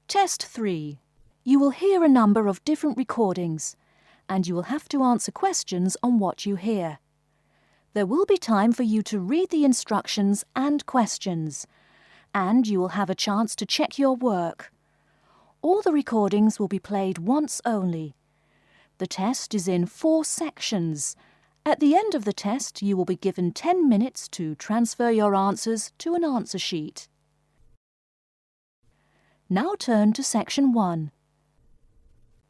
Test 3. You will hear a number of different recordings, and you will have to answer questions on what you hear. There will be time for you to read the instructions and questions, and you will have a chance to check your work. All the recordings will be played once only. The test is in 4 sections. At the end of the test, you will be given 10 minutes to transfer your answers to an answer sheet. Now turn to Section 1.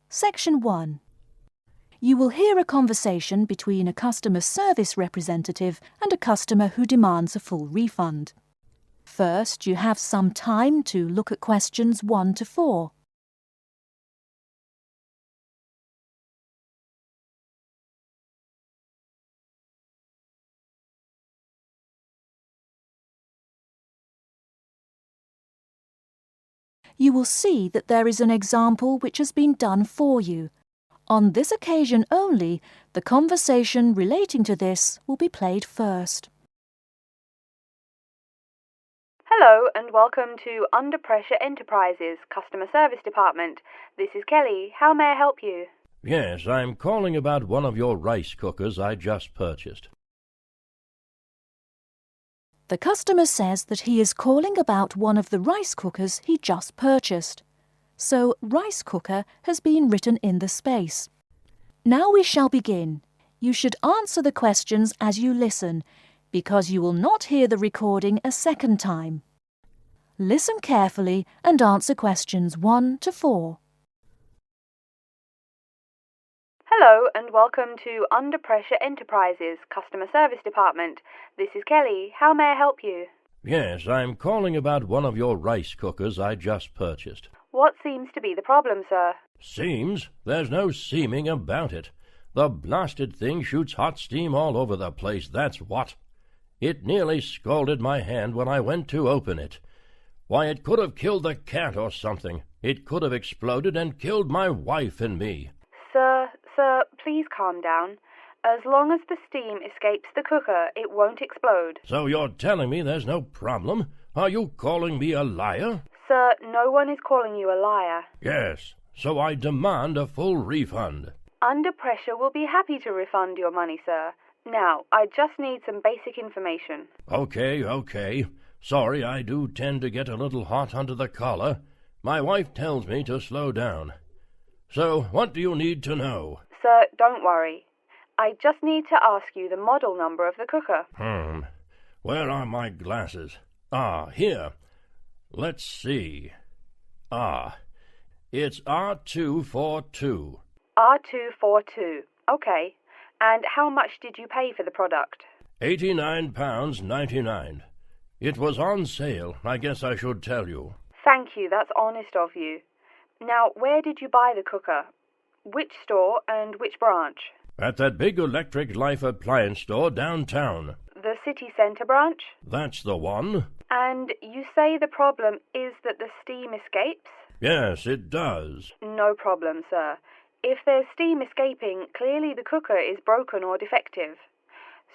Section 1. You will hear a conversation between a customer service representative and a customer who demands a full refund. First, you have some time to look at questions 1 to 4. You will see that there is an example which has been done for you. On this occasion only, the conversation relating to this will be played first. Hello and welcome to Under Pressure Enterprises Customer Service Department. This is Kelly. How may I help you? Yes, I'm calling about one of your rice cookers I just purchased. The customer says that he is calling about one of the rice cookers he just purchased. So, rice cooker has been written in the space. Now we shall begin. You should answer the questions as you listen, because you will not hear the recording a second time. Listen carefully and answer questions 1 to 4. Hello and welcome to Under Pressure Enterprises Customer Service Department. This is Kelly. How may I help you? Yes, I'm calling about one of your rice cookers I just purchased. What seems to be the problem, sir? Seems? There's no seeming about it. The blasted thing shoots hot steam all over the place, that's what. It nearly scalded my hand when I went to open it. Why, it could have killed the cat or something. It could have exploded and killed my wife and me. Sir, please calm down. As long as the steam escapes the cooker, it won't explode. So you're telling me there's no problem? Are you calling me a liar? Sir, no one is calling you a liar. Yes, so I demand a full refund. Under Pressure will be happy to refund your money, sir. Now, I just need some basic information. Okay. Sorry, I do tend to get a little hot under the collar. My wife tells me to slow down. So, what do you need to know? Sir, don't worry. I just need to ask you the model number of the cooker. Where are my glasses? Here. Let's see. It's R242. R242. Okay. And how much did you pay for the product? £89.99. It was on sale, I guess I should tell you. Thank you, that's honest of you. Now, where did you buy the cooker? Which store and which branch? At that big Electric Life appliance store downtown. The city centre branch? That's the one. And you say the problem is that the steam escapes? Yes, it does. No problem, sir. If there's steam escaping, clearly the cooker is broken or defective.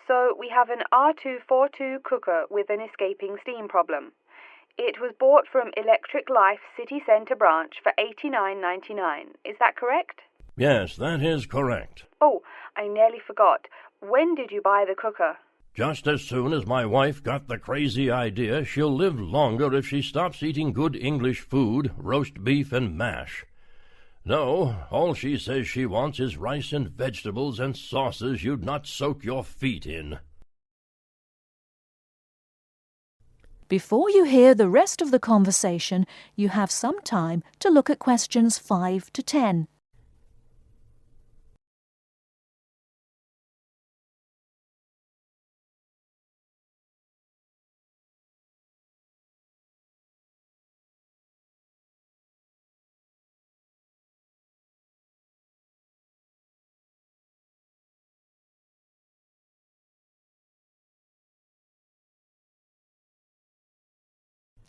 So we have an R242 cooker with an escaping steam problem. It was bought from Electric Life City Centre branch for $89.99. Is that correct? Yes, that is correct. Oh, I nearly forgot. When did you buy the cooker? Just as soon as my wife got the crazy idea she'll live longer if she stops eating good English food, roast beef and mash. No, all she says she wants is rice and vegetables and sauces you'd not soak your feet in. Before you hear the rest of the conversation, you have some time to look at questions 5 to 10.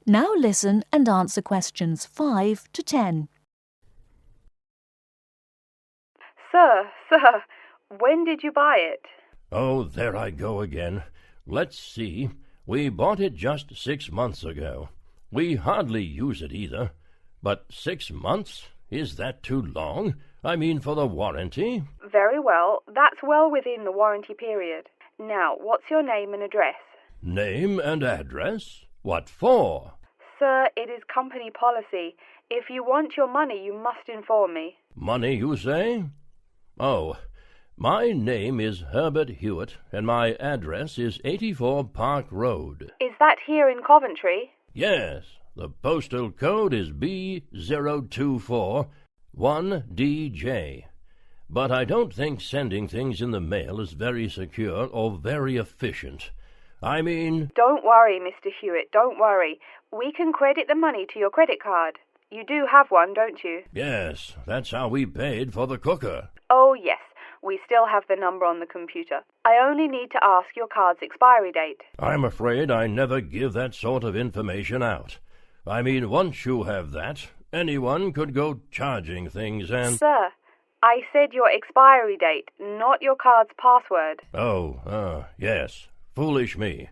Now listen and answer questions 5 to 10. Sir, when did you buy it? Oh, there I go again. Let's see. We bought it just 6 months ago. We hardly use it either. But 6 months? Is that too long? I mean for the warranty? Very well. That's well within the warranty period. Now, what's your name and address? Name and address? What for? Sir, it is company policy. If you want your money, you must inform me. Money, you say? Oh, my name is Herbert Hewitt, and my address is 84 Park Road. Is that here in Coventry? Yes, the postal code is B0241DJ. But I don't think sending things in the mail is very secure or very efficient. I mean... Don't worry, Mr. Hewitt, don't worry. We can credit the money to your credit card. You do have one, don't you? Yes, that's how we paid for the cooker. Oh, yes. We still have the number on the computer. I only need to ask your card's expiry date. I'm afraid I never give that sort of information out. I mean, once you have that, anyone could go charging things and... Sir, I said your expiry date, not your card's password. Oh, yes. Foolish me.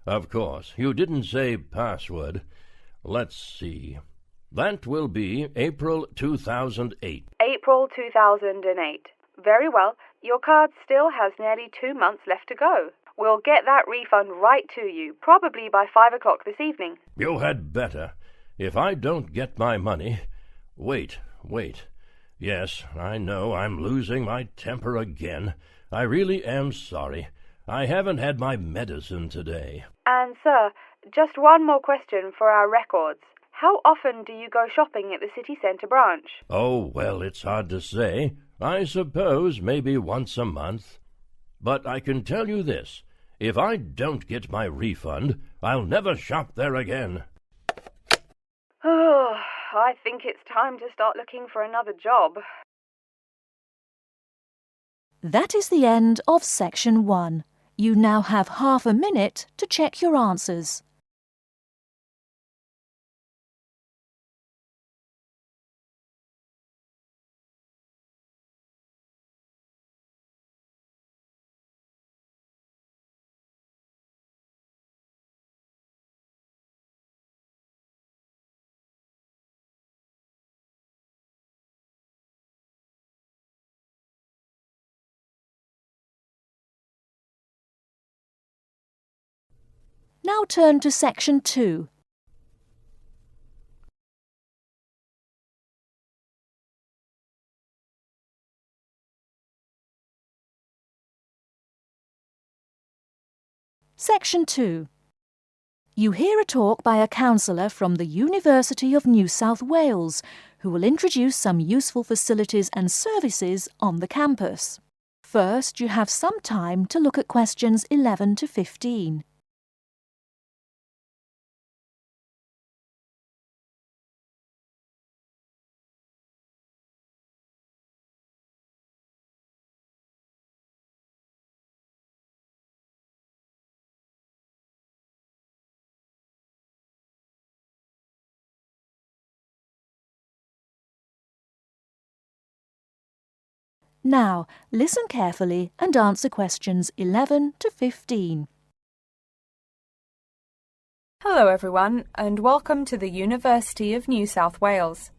Of course, you didn't say password. Let's see. That will be April 2008. April 2008. Very well. Your card still has nearly 2 months left to go. We'll get that refund right to you, probably by 5 o'clock this evening. You had better. If I don't get my money... Wait. Yes, I know I'm losing my temper again. I really am sorry. I haven't had my medicine today. And, sir, just one more question for our records. How often do you go shopping at the city centre branch? Oh, well, it's hard to say. I suppose maybe once a month. But I can tell you this. If I don't get my refund, I'll never shop there again. Oh, I think it's time to start looking for another job. That is the end of Section 1. You now have half a minute to check your answers. Now turn to Section 2. Section 2. You hear a talk by a counsellor from the University of New South Wales, who will introduce some useful facilities and services on the campus. First, you have some time to look at questions 11 to 15. Now, listen carefully and answer questions 11 to 15. Hello everyone, and welcome to the University of New South Wales.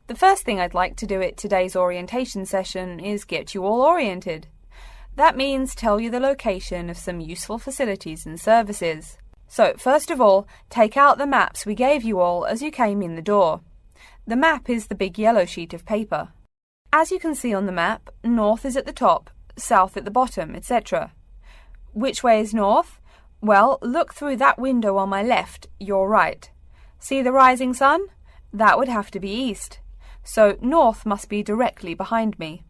The first thing I'd like to do at today's orientation session is get you all oriented. That means tell you the location of some useful facilities and services. So, first of all, take out the maps we gave you all as you came in the door. The map is the big yellow sheet of paper. As you can see on the map, north is at the top, south at the bottom, etc. Which way is north? Well, look through that window on my left, your right. See the rising sun? That would have to be east. So north must be directly behind me.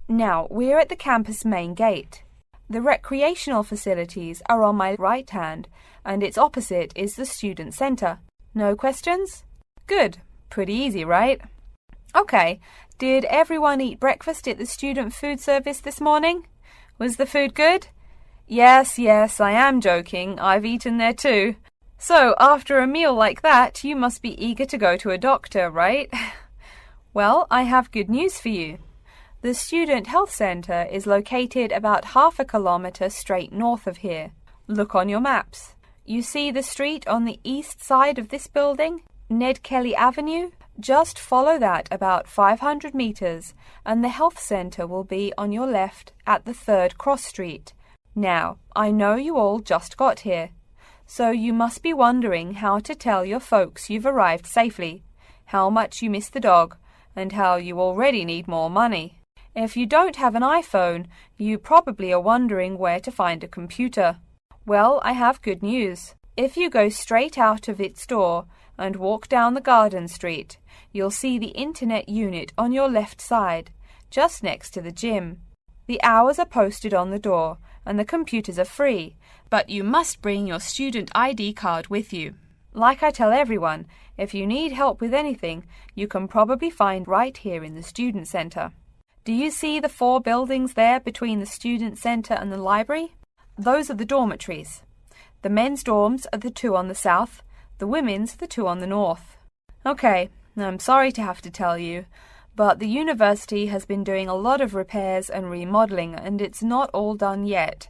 Now, we're at the campus main gate. The recreational facilities are on my right hand, and its opposite is the student centre. No questions? Good. Pretty easy, right? Okay, did everyone eat breakfast at the student food service this morning? Was the food good? Yes, I am joking. I've eaten there too. So, after a meal like that, you must be eager to go to a doctor, right? Well, I have good news for you. The Student Health Centre is located about half a kilometre straight north of here. Look on your maps. You see the street on the east side of this building? Ned Kelly Avenue? Just follow that about 500 meters and the health centre will be on your left at the 3rd cross street. Now, I know you all just got here, so you must be wondering how to tell your folks you've arrived safely, how much you miss the dog, and how you already need more money. If you don't have an iPhone, you probably are wondering where to find a computer. Well, I have good news. If you go straight out of its door and walk down the garden street, you'll see the internet unit on your left side, just next to the gym. The hours are posted on the door and the computers are free, but you must bring your student ID card with you. Like I tell everyone, if you need help with anything, you can probably find right here in the student centre. Do you see the 4 buildings there between the student centre and the library? Those are the dormitories. The men's dorms are the 2 on the south, the women's the 2 on the north. Okay, I'm sorry to have to tell you, but the university has been doing a lot of repairs and remodelling and it's not all done yet.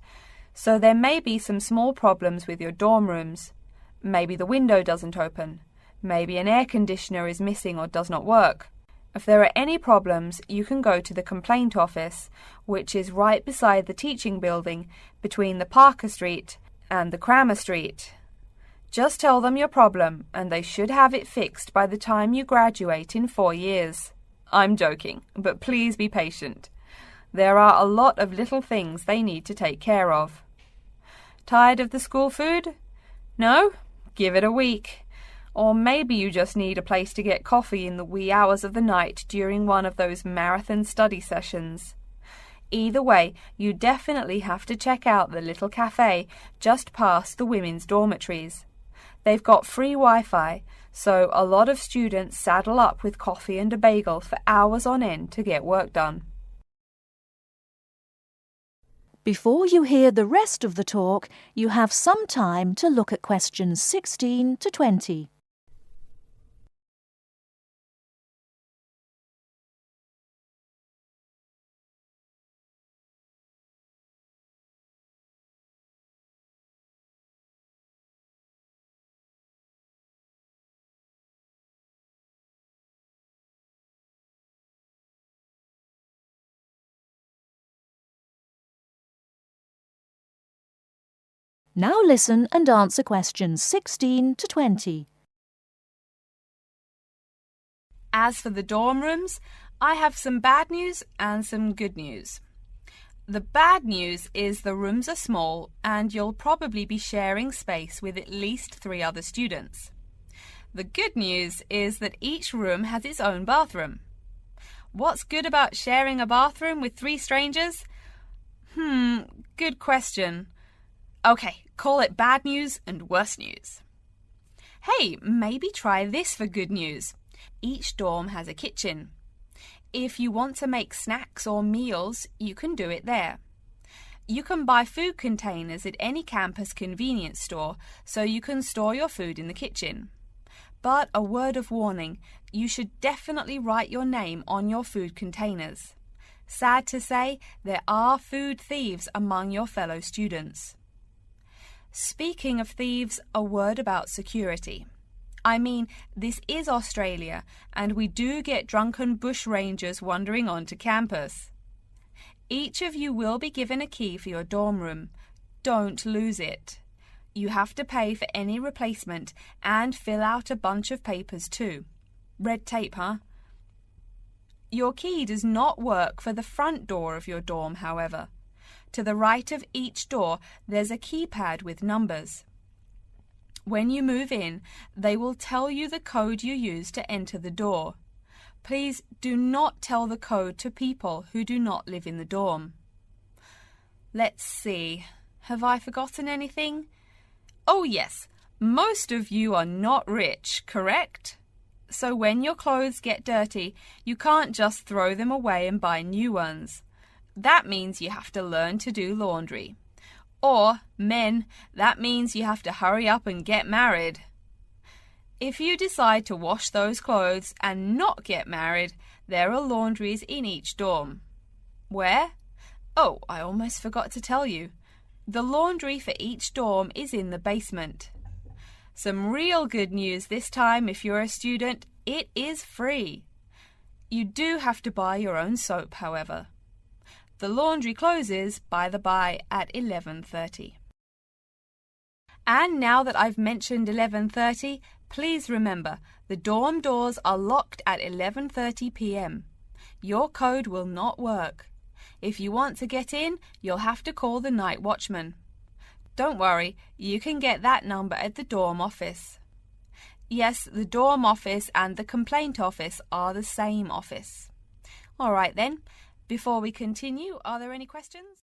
So there may be some small problems with your dorm rooms. Maybe the window doesn't open. Maybe an air conditioner is missing or does not work. If there are any problems, you can go to the complaint office, which is right beside the teaching building between the Parker Street and the Crammer Street. Just tell them your problem and they should have it fixed by the time you graduate in 4 years. I'm joking, but please be patient. There are a lot of little things they need to take care of. Tired of the school food? No? Give it a week. Or maybe you just need a place to get coffee in the wee hours of the night during one of those marathon study sessions. Either way, you definitely have to check out the little cafe just past the women's dormitories. They've got free Wi-Fi, so a lot of students saddle up with coffee and a bagel for hours on end to get work done. Before you hear the rest of the talk, you have some time to look at questions 16 to 20. Now listen and answer questions 16 to 20. As for the dorm rooms, I have some bad news and some good news. The bad news is the rooms are small and you'll probably be sharing space with at least 3 other students. The good news is that each room has its own bathroom. What's good about sharing a bathroom with 3 strangers? Good question. Okay, call it bad news and worse news. Hey, maybe try this for good news. Each dorm has a kitchen. If you want to make snacks or meals, you can do it there. You can buy food containers at any campus convenience store, so you can store your food in the kitchen. But a word of warning, you should definitely write your name on your food containers. Sad to say, there are food thieves among your fellow students. Speaking of thieves, a word about security. I mean, this is Australia, and we do get drunken bush rangers wandering onto campus. Each of you will be given a key for your dorm room. Don't lose it. You have to pay for any replacement and fill out a bunch of papers too. Red tape, huh? Your key does not work for the front door of your dorm, however. To the right of each door, there's a keypad with numbers. When you move in, they will tell you the code you use to enter the door. Please do not tell the code to people who do not live in the dorm. Let's see. Have I forgotten anything? Oh yes, most of you are not rich, correct? So when your clothes get dirty, you can't just throw them away and buy new ones. That means you have to learn to do laundry. Or, men, that means you have to hurry up and get married. If you decide to wash those clothes and not get married, there are laundries in each dorm. Where? Oh, I almost forgot to tell you. The laundry for each dorm is in the basement. Some real good news this time if you're a student. It is free. You do have to buy your own soap, however. The laundry closes, by the by, at 11:30. And now that I've mentioned 11:30, please remember, the dorm doors are locked at 11:30 p.m. Your code will not work. If you want to get in, you'll have to call the night watchman. Don't worry, you can get that number at the dorm office. Yes, the dorm office and the complaint office are the same office. All right then, before we continue, are there any questions?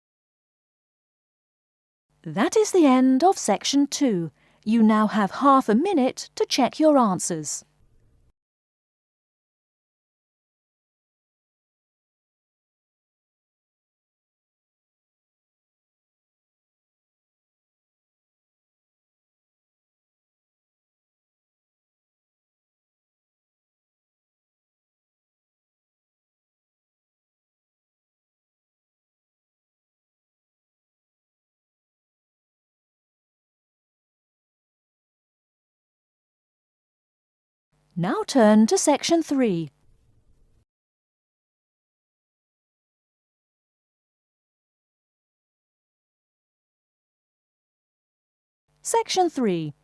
That is the end of section 2. You now have half a minute to check your answers. Now turn to section 3. Section 3.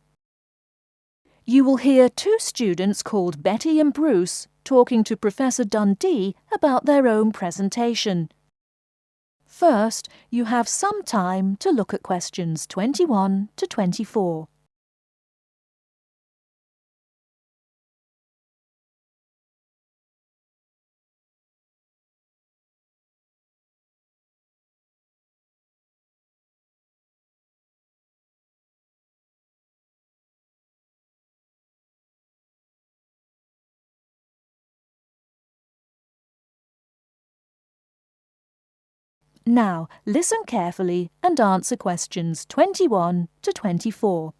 You will hear two students called Betty and Bruce talking to Professor Dundee about their own presentation. First, you have some time to look at questions 21 to 24. Now, listen carefully and answer questions 21 to 24.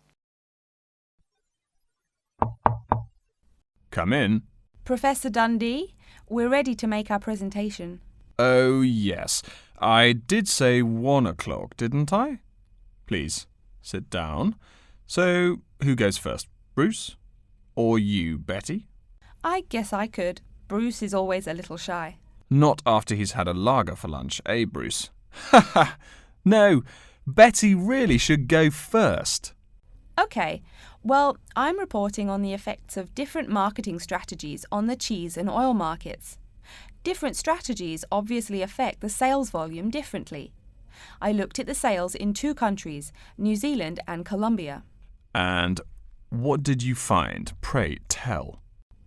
Come in. Professor Dundee, we're ready to make our presentation. Oh, yes. I did say 1 o'clock, didn't I? Please, sit down. So, who goes first? Bruce? Or you, Betty? I guess I could. Bruce is always a little shy. Not after he's had a lager for lunch, eh, Bruce? Ha ha! No, Betty really should go first. OK, well, I'm reporting on the effects of different marketing strategies on the cheese and oil markets. Different strategies obviously affect the sales volume differently. I looked at the sales in 2 countries, New Zealand and Colombia. And what did you find? Pray tell.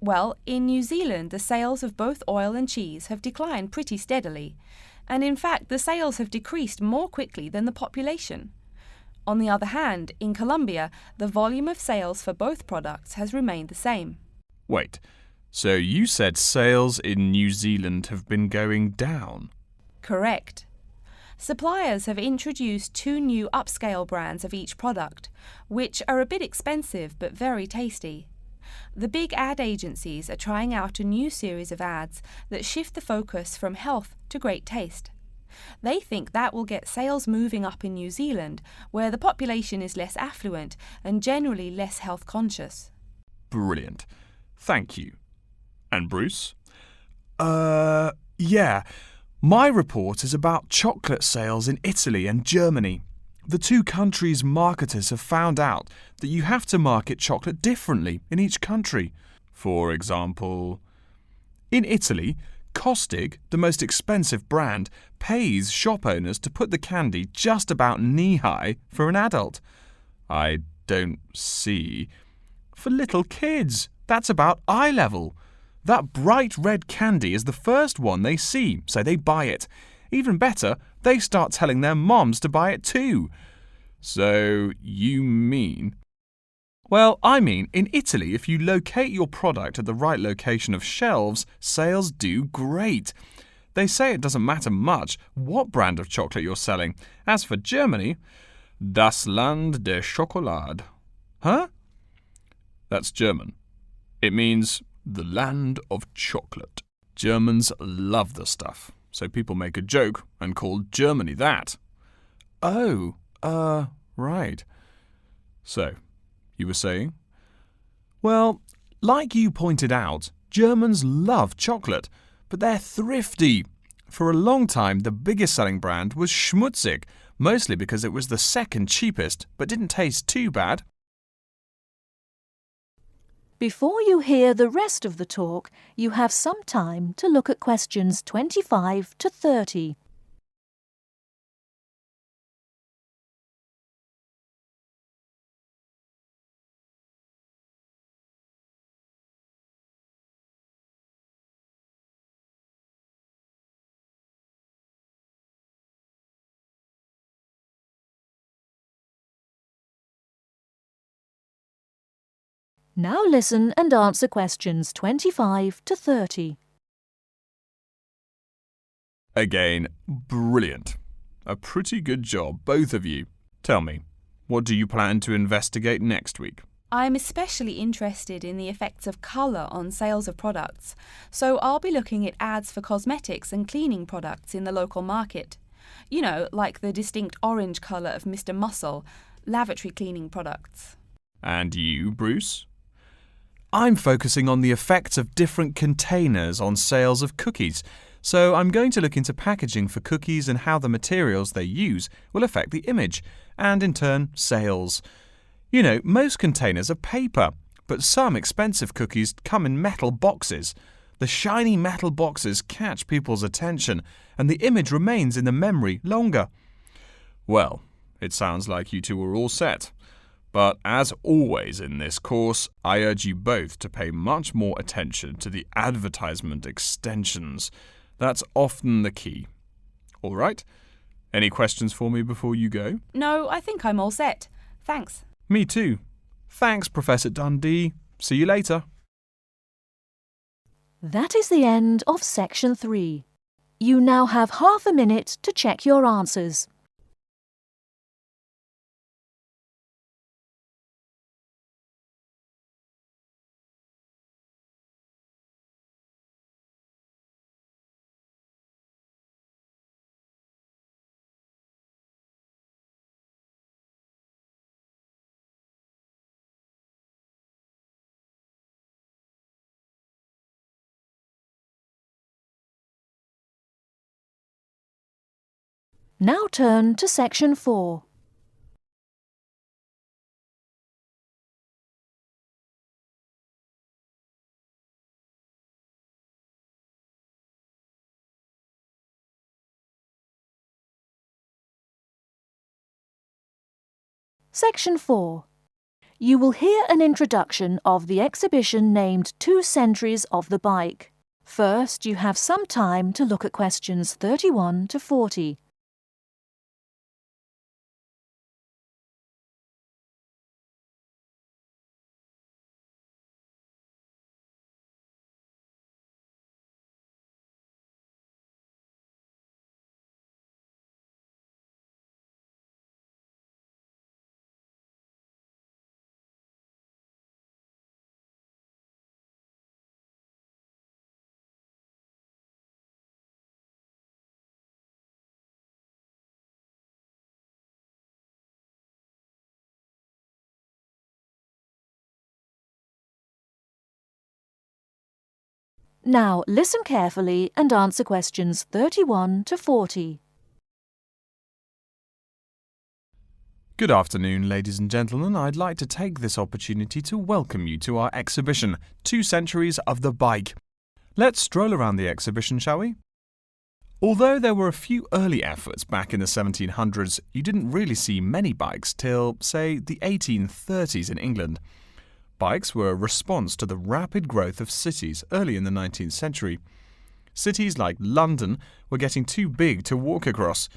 Well, in New Zealand, the sales of both oil and cheese have declined pretty steadily, and in fact the sales have decreased more quickly than the population. On the other hand, in Colombia, the volume of sales for both products has remained the same. Wait, so you said sales in New Zealand have been going down? Correct. Suppliers have introduced 2 new upscale brands of each product, which are a bit expensive but very tasty. The big ad agencies are trying out a new series of ads that shift the focus from health to great taste. They think that will get sales moving up in New Zealand, where the population is less affluent and generally less health conscious. Brilliant. Thank you. And Bruce? Yeah. My report is about chocolate sales in Italy and Germany. The 2 countries' marketers have found out that you have to market chocolate differently in each country. For example, in Italy, Kostig, the most expensive brand, pays shop owners to put the candy just about knee-high for an adult. I don't see. For little kids, that's about eye level. That bright red candy is the first one they see, so they buy it. Even better, they start telling their moms to buy it too. So, you mean... Well, I mean, in Italy, if you locate your product at the right location of shelves, sales do great. They say it doesn't matter much what brand of chocolate you're selling. As for Germany, das Land der Schokolade. Huh? That's German. It means the land of chocolate. Germans love the stuff, so people make a joke and call Germany that. Oh, right. So, you were saying? Well, Like you pointed out, Germans love chocolate, but they're thrifty. For a long time, the biggest selling brand was Schmutzig, mostly because it was the second cheapest, but didn't taste too bad. Before you hear the rest of the talk, you have some time to look at questions 25 to 30. Now listen and answer questions 25 to 30. Again, brilliant. A pretty good job, both of you. Tell me, what do you plan to investigate next week? I'm especially interested in the effects of colour on sales of products, so I'll be looking at ads for cosmetics and cleaning products in the local market. You know, like the distinct orange colour of Mr. Muscle, lavatory cleaning products. And you, Bruce? I'm focusing on the effects of different containers on sales of cookies, so I'm going to look into packaging for cookies and how the materials they use will affect the image, and in turn, sales. You know, most containers are paper, but some expensive cookies come in metal boxes. The shiny metal boxes catch people's attention, and the image remains in the memory longer. Well, it sounds like you two are all set. But as always in this course, I urge you both to pay much more attention to the advertisement extensions. That's often the key. All right? Any questions for me before you go? No, I think I'm all set. Thanks. Me too. Thanks, Professor Dundee. See you later. That is the end of Section 3. You now have half a minute to check your answers. Now turn to Section 4. Section 4. You will hear an introduction of the exhibition named 2 Centuries of the Bike. First, you have some time to look at questions 31 to 40. Now listen carefully and answer questions 31 to 40. Good afternoon, ladies and gentlemen. I'd like to take this opportunity to welcome you to our exhibition, 2 Centuries of the Bike. Let's stroll around the exhibition, shall we? Although there were a few early efforts back in the 1700s, you didn't really see many bikes till, say, the 1830s in England. Bikes were a response to the rapid growth of cities early in the 19th century. Cities like London were getting too big to walk across.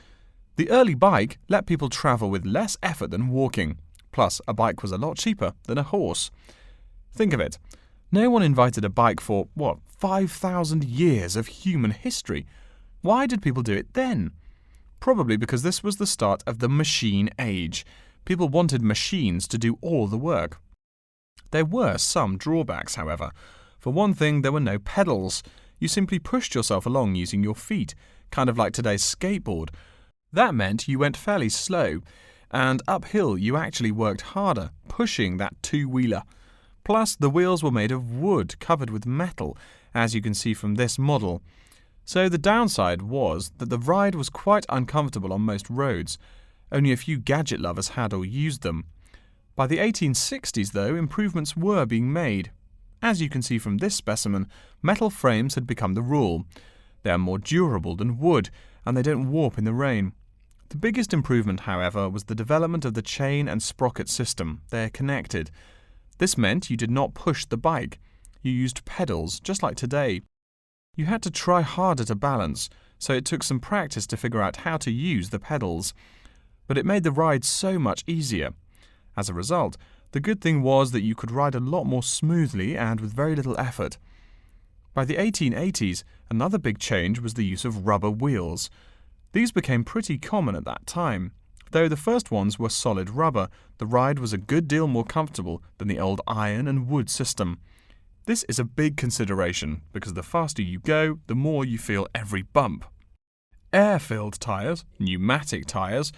The early bike let people travel with less effort than walking. Plus, a bike was a lot cheaper than a horse. Think of it. No one invited a bike for, 5,000 years of human history. Why did people do it then? Probably because this was the start of the machine age. People wanted machines to do all the work. There were some drawbacks, however. For one thing, there were no pedals. You simply pushed yourself along using your feet, kind of like today's skateboard. That meant you went fairly slow, and uphill you actually worked harder, pushing that two-wheeler. Plus, the wheels were made of wood covered with metal, as you can see from this model. So the downside was that the ride was quite uncomfortable on most roads. Only a few gadget lovers had or used them. By the 1860s, though, improvements were being made. As you can see from this specimen, metal frames had become the rule. They are more durable than wood, and they don't warp in the rain. The biggest improvement, however, was the development of the chain and sprocket system. They're connected. This meant you did not push the bike. You used pedals, just like today. You had to try harder to balance, so it took some practice to figure out how to use the pedals. But it made the ride so much easier. As a result, the good thing was that you could ride a lot more smoothly and with very little effort. By the 1880s, another big change was the use of rubber wheels. These became pretty common at that time. Though the first ones were solid rubber, the ride was a good deal more comfortable than the old iron and wood system. This is a big consideration because the faster you go, the more you feel every bump. Air-filled tyres, pneumatic tyres,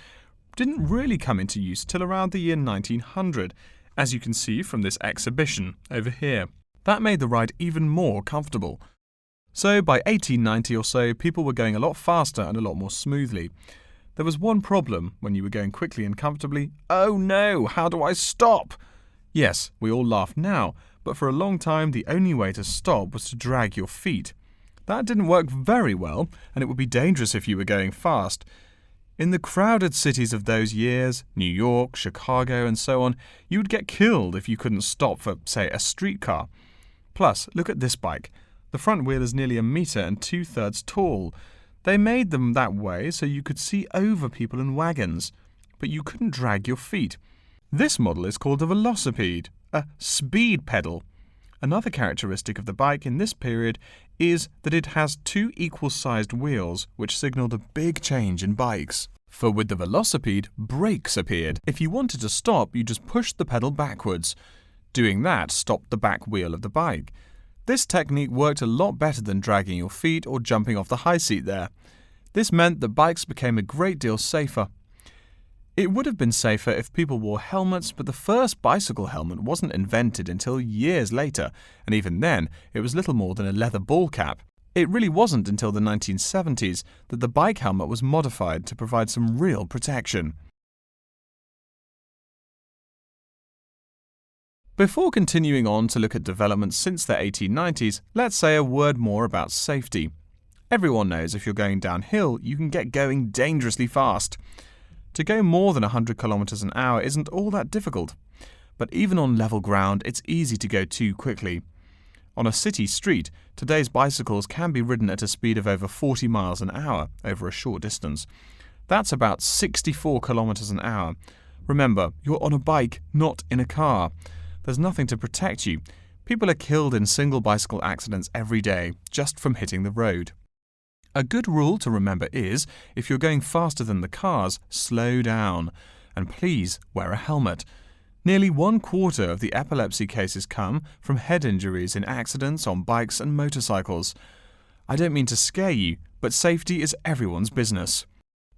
didn't really come into use till around the year 1900, as you can see from this exhibition over here. That made the ride even more comfortable. So by 1890 or so, people were going a lot faster and a lot more smoothly. There was one problem when you were going quickly and comfortably. Oh no, how do I stop? Yes, we all laugh now, but for a long time the only way to stop was to drag your feet. That didn't work very well, and it would be dangerous if you were going fast. In the crowded cities of those years, New York, Chicago, and so on, you would get killed if you couldn't stop for, say, a streetcar. Plus, look at this bike. The front wheel is nearly 1 metre and 2/3 tall. They made them that way so you could see over people and wagons, but you couldn't drag your feet. This model is called a velocipede, a speed pedal. Another characteristic of the bike in this period is that it has 2 equal-sized wheels, which signalled a big change in bikes. For with the velocipede, brakes appeared. If you wanted to stop, you just pushed the pedal backwards. Doing that stopped the back wheel of the bike. This technique worked a lot better than dragging your feet or jumping off the high seat there. This meant that bikes became a great deal safer. It would have been safer if people wore helmets, but the first bicycle helmet wasn't invented until years later, and even then, it was little more than a leather ball cap. It really wasn't until the 1970s that the bike helmet was modified to provide some real protection. Before continuing on to look at developments since the 1890s, let's say a word more about safety. Everyone knows if you're going downhill, you can get going dangerously fast. To go more than 100 kilometers an hour isn't all that difficult. But even on level ground, it's easy to go too quickly. On a city street, today's bicycles can be ridden at a speed of over 40 miles an hour over a short distance. That's about 64 kilometers an hour. Remember, you're on a bike, not in a car. There's nothing to protect you. People are killed in single bicycle accidents every day, just from hitting the road. A good rule to remember is, if you're going faster than the cars, slow down. And please wear a helmet. Nearly 1/4 of the epilepsy cases come from head injuries in accidents on bikes and motorcycles. I don't mean to scare you, but safety is everyone's business.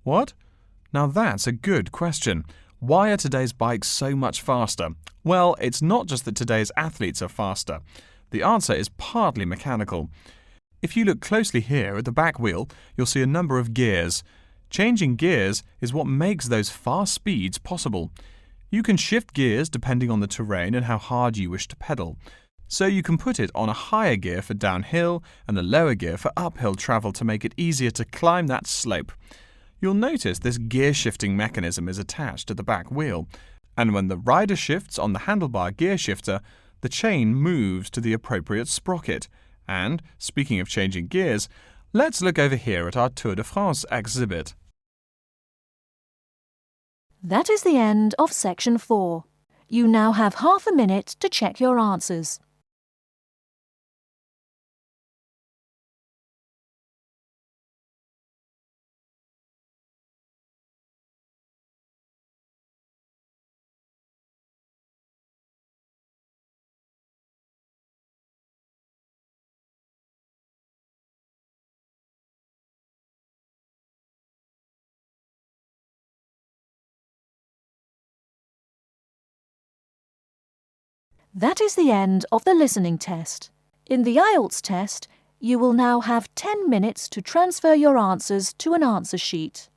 What? Now that's a good question. Why are today's bikes so much faster? Well, it's not just that today's athletes are faster. The answer is partly mechanical. If you look closely here at the back wheel, you'll see a number of gears. Changing gears is what makes those fast speeds possible. You can shift gears depending on the terrain and how hard you wish to pedal. So you can put it on a higher gear for downhill and a lower gear for uphill travel to make it easier to climb that slope. You'll notice this gear shifting mechanism is attached to the back wheel, and when the rider shifts on the handlebar gear shifter, the chain moves to the appropriate sprocket. And, speaking of changing gears, let's look over here at our Tour de France exhibit. That is the end of section 4. You now have half a minute to check your answers. That is the end of the listening test. In the IELTS test, you will now have 10 minutes to transfer your answers to an answer sheet.